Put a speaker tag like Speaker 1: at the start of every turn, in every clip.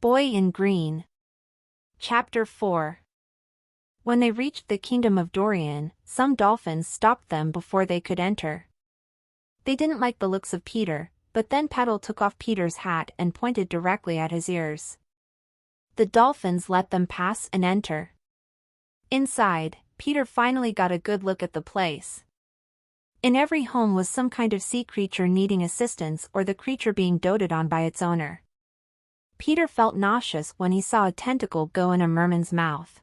Speaker 1: Boy in Green. Chapter 4. When they reached the kingdom of Dorian, some dolphins stopped them before they could enter. They didn't like the looks of Peter, but then Petal took off Peter's hat and pointed directly at his ears. The dolphins let them pass and enter. Inside, Peter finally got a good look at the place. In every home was some kind of sea creature needing assistance or the creature being doted on by its owner. Peter felt nauseous when he saw a tentacle go in a merman's mouth.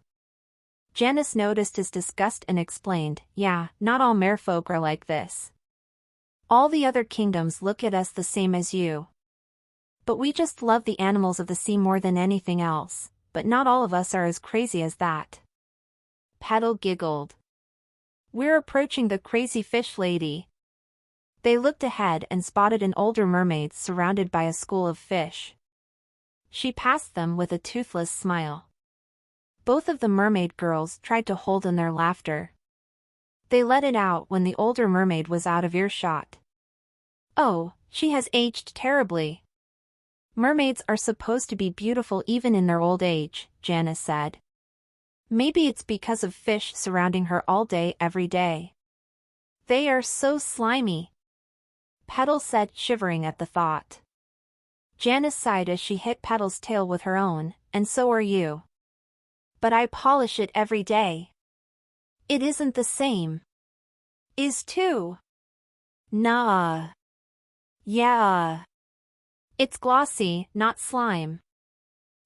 Speaker 1: Janice noticed his disgust and explained, "Yeah, not all merfolk are like this. All the other kingdoms look at us the same as you. But we just love the animals of the sea more than anything else, but not all of us are as crazy as that." Petal giggled. "We're approaching the crazy fish lady." They looked ahead and spotted an older mermaid surrounded by a school of fish. She passed them with a toothless smile. Both of the mermaid girls tried to hold in their laughter. They let it out when the older mermaid was out of earshot. "Oh, she has aged terribly." "Mermaids are supposed to be beautiful even in their old age," Janice said. "Maybe it's because of fish surrounding her all day every day." "They are so slimy," Petal said, shivering at the thought. Janice sighed as she hit Petal's tail with her own, "And so are you." "But I polish it every day." "It isn't the same." "Is too." "Nah." "Yeah." "It's glossy, not slime."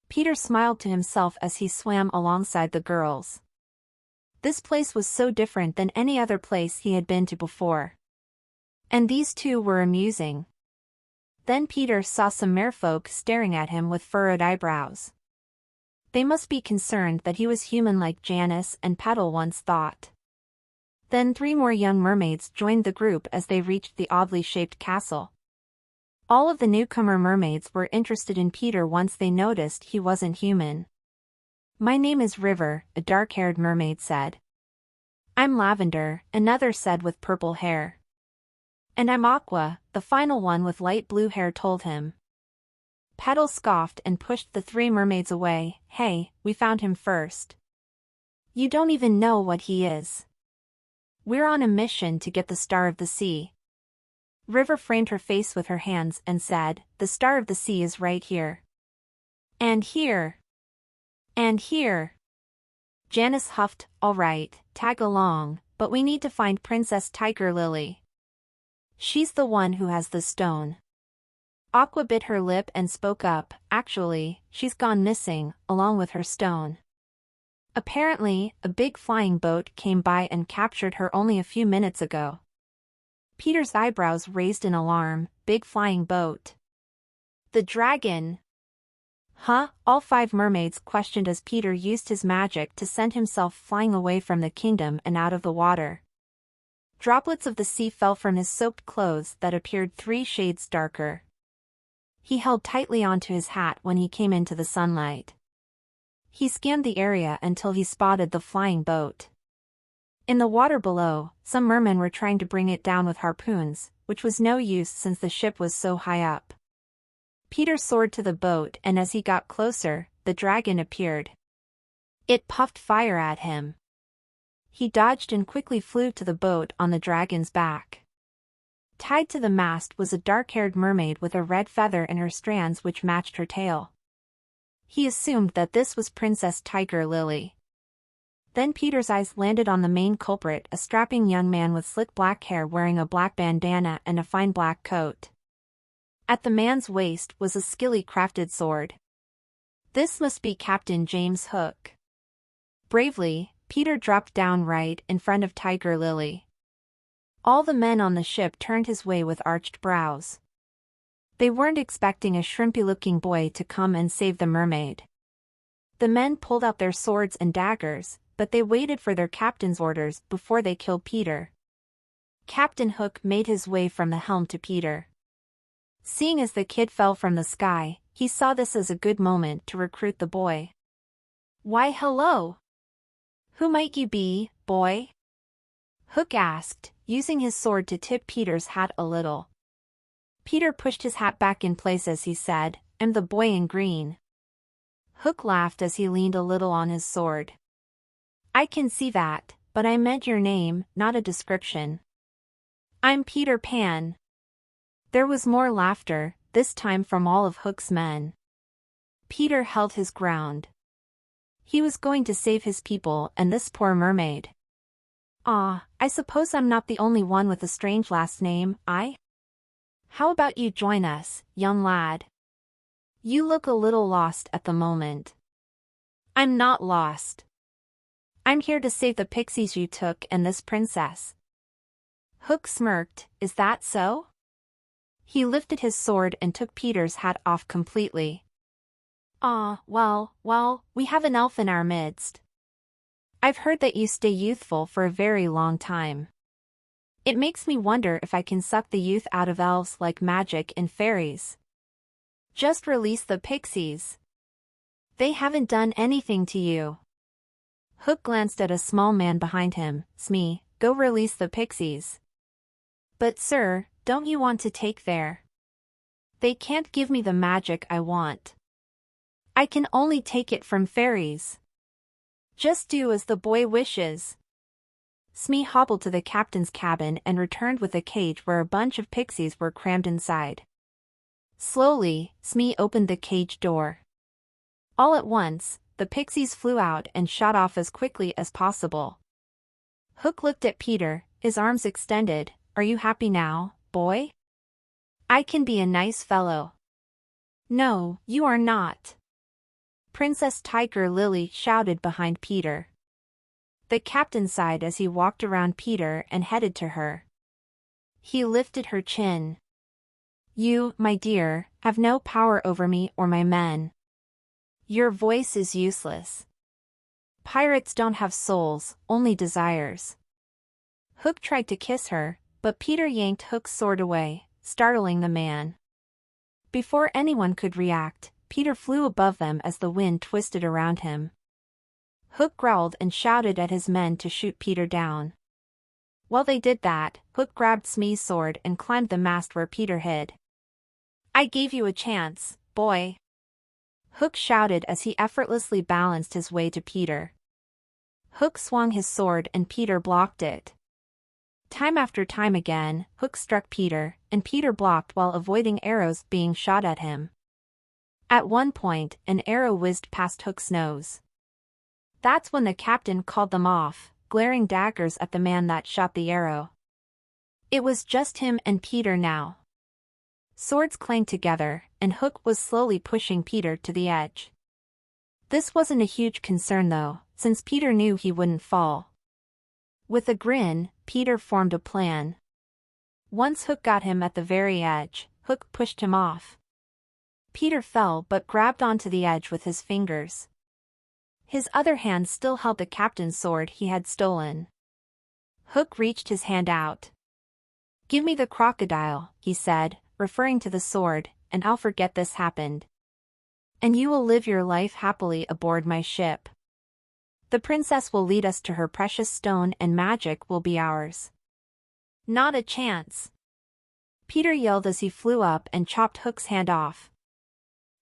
Speaker 1: Peter smiled to himself as he swam alongside the girls. This place was so different than any other place he had been to before. And these two were amusing. Then Peter saw some merfolk staring at him with furrowed eyebrows. They must be concerned that he was human like Janice and Petal once thought. Then 3 more young mermaids joined the group as they reached the oddly shaped castle. All of the newcomer mermaids were interested in Peter once they noticed he wasn't human. "My name is River," a dark-haired mermaid said. "I'm Lavender," another said with purple hair. "And I'm Aqua," the final one with light blue hair told him. Petal scoffed and pushed the 3 mermaids away. "Hey, we found him first. You don't even know what he is. We're on a mission to get the Star of the Sea." River framed her face with her hands and said, "The Star of the Sea is right here. And here. And here." Janice huffed, "All right, tag along, but we need to find Princess Tiger Lily. She's the one who has the stone." Aqua bit her lip and spoke up, "Actually, she's gone missing, along with her stone. Apparently, a big flying boat came by and captured her only a few minutes ago." Peter's eyebrows raised in alarm. "Big flying boat? The dragon?" "Huh?" all 5 mermaids questioned as Peter used his magic to send himself flying away from the kingdom and out of the water. Droplets of the sea fell from his soaked clothes that appeared 3 shades darker. He held tightly onto his hat when he came into the sunlight. He scanned the area until he spotted the flying boat. In the water below, some mermen were trying to bring it down with harpoons, which was no use since the ship was so high up. Peter soared to the boat and as he got closer, the dragon appeared. It puffed fire at him. He dodged and quickly flew to the boat on the dragon's back. Tied to the mast was a dark-haired mermaid with a red feather in her strands which matched her tail. He assumed that this was Princess Tiger Lily. Then Peter's eyes landed on the main culprit, a strapping young man with slick black hair wearing a black bandana and a fine black coat. At the man's waist was a skilly crafted sword. This must be Captain James Hook. Bravely, Peter dropped down right in front of Tiger Lily. All the men on the ship turned his way with arched brows. They weren't expecting a shrimpy-looking boy to come and save the mermaid. The men pulled out their swords and daggers, but they waited for their captain's orders before they killed Peter. Captain Hook made his way from the helm to Peter. Seeing as the kid fell from the sky, he saw this as a good moment to recruit the boy. "Why, hello. Who might you be, boy?" Hook asked, using his sword to tip Peter's hat a little. Peter pushed his hat back in place as he said, "I'm the boy in green." Hook laughed as he leaned a little on his sword. I can see that, but I meant your name, not a description. I'm Peter Pan. There was more laughter, this time from all of Hook's men. Peter held his ground. He was going to save his people and this poor mermaid. Ah, I suppose I'm not the only one with a strange last name, How about you join us, young lad? You look a little lost at the moment. I'm not lost. I'm here to save the pixies you took and this princess. Hook smirked, is that so? He lifted his sword and took Peter's hat off completely. Ah, well, we have an elf in our midst. I've heard that you stay youthful for a very long time. It makes me wonder if I can suck the youth out of elves like magic and fairies. Just release the pixies. They haven't done anything to you. Hook glanced at a small man behind him. Smee, go release the pixies. But sir, don't you want to take their? They can't give me the magic I want. I can only take it from fairies. Just do as the boy wishes. Smee hobbled to the captain's cabin and returned with a cage where a bunch of pixies were crammed inside. Slowly, Smee opened the cage door. All at once, the pixies flew out and shot off as quickly as possible. Hook looked at Peter, his arms extended. Are you happy now, boy? I can be a nice fellow. No, you are not. Princess Tiger Lily shouted behind Peter. The captain sighed as he walked around Peter and headed to her. He lifted her chin. You, my dear, have no power over me or my men. Your voice is useless. Pirates don't have souls, only desires. Hook tried to kiss her, but Peter yanked Hook's sword away, startling the man. Before anyone could react, Peter flew above them as the wind twisted around him. Hook growled and shouted at his men to shoot Peter down. While they did that, Hook grabbed Smee's sword and climbed the mast where Peter hid. I gave you a chance, boy. Hook shouted as he effortlessly balanced his way to Peter. Hook swung his sword and Peter blocked it. Time after time again, Hook struck Peter, and Peter blocked while avoiding arrows being shot at him. At one point, an arrow whizzed past Hook's nose. That's when the captain called them off, glaring daggers at the man that shot the arrow. It was just him and Peter now. Swords clanged together, and Hook was slowly pushing Peter to the edge. This wasn't a huge concern though, since Peter knew he wouldn't fall. With a grin, Peter formed a plan. Once Hook got him at the very edge, Hook pushed him off. Peter fell but grabbed onto the edge with his fingers. His other hand still held the captain's sword he had stolen. Hook reached his hand out. Give me the crocodile, he said, referring to the sword, and I'll forget this happened. And you will live your life happily aboard my ship. The princess will lead us to her precious stone and magic will be ours. Not a chance. Peter yelled as he flew up and chopped Hook's hand off.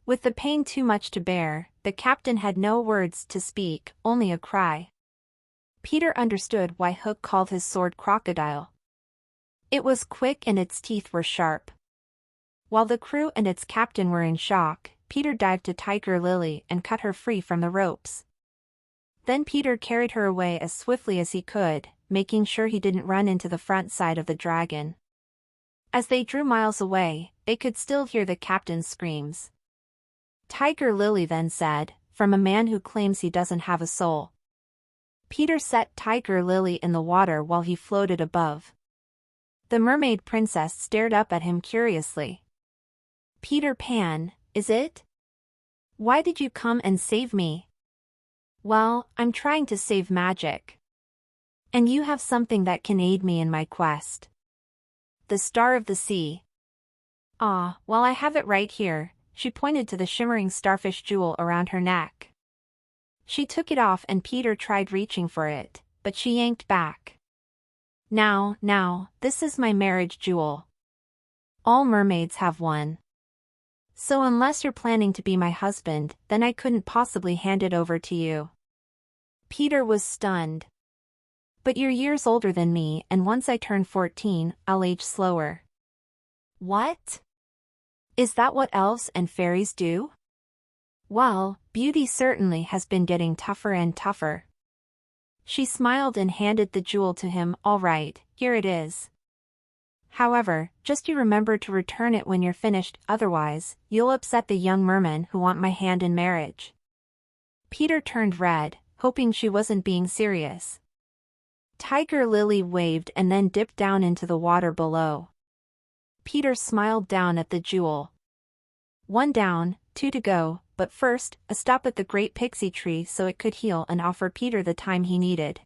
Speaker 1: With the pain too much to bear, the captain had no words to speak, only a cry. Peter understood why Hook called his sword crocodile. It was quick and its teeth were sharp. While the crew and its captain were in shock, Peter dived to Tiger Lily and cut her free from the ropes. Then Peter carried her away as swiftly as he could, making sure he didn't run into the front side of the dragon. As they drew miles away, they could still hear the captain's screams. Tiger Lily then said, "From a man who claims he doesn't have a soul." Peter set Tiger Lily in the water while he floated above. The mermaid princess stared up at him curiously. Peter Pan, is it? Why did you come and save me? Well, I'm trying to save magic. And you have something that can aid me in my quest. The Star of the Sea. Ah, well I have it right here, she pointed to the shimmering starfish jewel around her neck. She took it off and Peter tried reaching for it, but she yanked back. Now, this is my marriage jewel. All mermaids have one. So unless you're planning to be my husband, then I couldn't possibly hand it over to you. Peter was stunned. But you're years older than me, and once I turn 14, I'll age slower. What? Is that what elves and fairies do? Well, beauty certainly has been getting tougher and tougher. She smiled and handed the jewel to him. All right, here it is. However, just you remember to return it when you're finished, otherwise, you'll upset the young mermen who want my hand in marriage. Peter turned red, hoping she wasn't being serious. Tiger Lily waved and then dipped down into the water below. Peter smiled down at the jewel. 1 down, 2 to go, but first, a stop at the great pixie tree so it could heal and offer Peter the time he needed.